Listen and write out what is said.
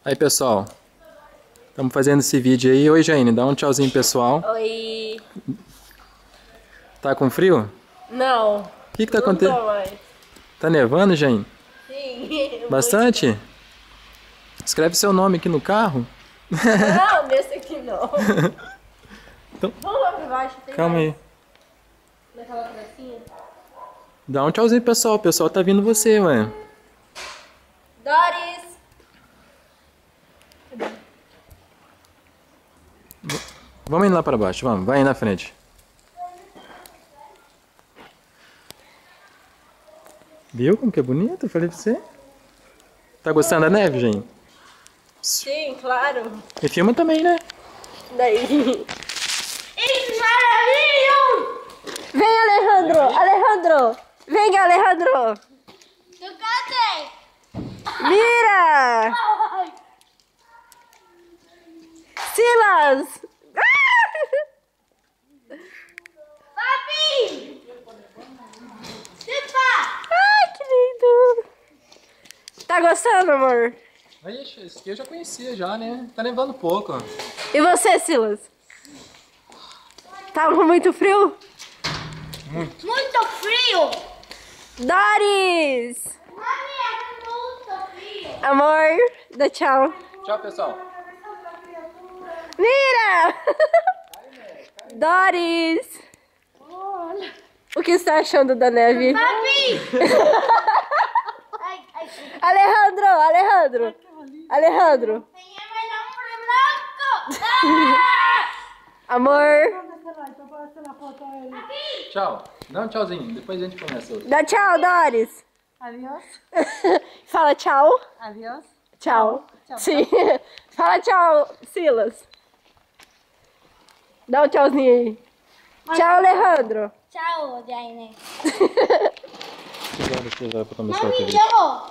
Aí, pessoal, estamos fazendo esse vídeo aí. Oi, Jaine, dá um tchauzinho, pessoal. Oi. Tá com frio? Não. O que tá acontecendo? Tá nevando, Jaine? Sim. Bastante? Escreve seu nome aqui no carro. Não, nesse aqui não. Então, Vamos lá pra baixo. Tem calma mais. aí. Naquela pracinha. Dá um tchauzinho, pessoal. O pessoal tá vindo você, ué. Doris. Vamos indo lá pra baixo, vamos. Vai aí na frente. Viu como que é bonito? Eu falei pra você. Tá gostando da neve, gente? Sim, claro. E filma também, né? Daí. Isso, maravilha! Vem, Alejandro! Alejandro! Vem, Alejandro! Mira! Silas! Papi! Ai, que lindo! Tá gostando, amor? Ixi, esse aqui eu já conhecia já, né? Tá nevando pouco, ó. E você, Silas? Tá com muito frio? Muito. Muito frio! Doris! Mami, é muito frio! Amor, dá tchau. Tchau, pessoal. Mira! Doris! O que você tá achando da neve? Papi! Ai, ai, Alejandro! Alejandro! Alejandro! tem branco! Amor! Tchau. Dá um tchauzinho, depois a gente começa outro. Dá tchau, Doris! Adiós. Fala tchau. Adiós. Tchau. Tchau. Sim. Fala tchau, Silas. Dá um tchauzinho aí. Tchau, Alejandro. Tchau, Jaine. Deixa eu pra começar Mami, outro vídeo. yo!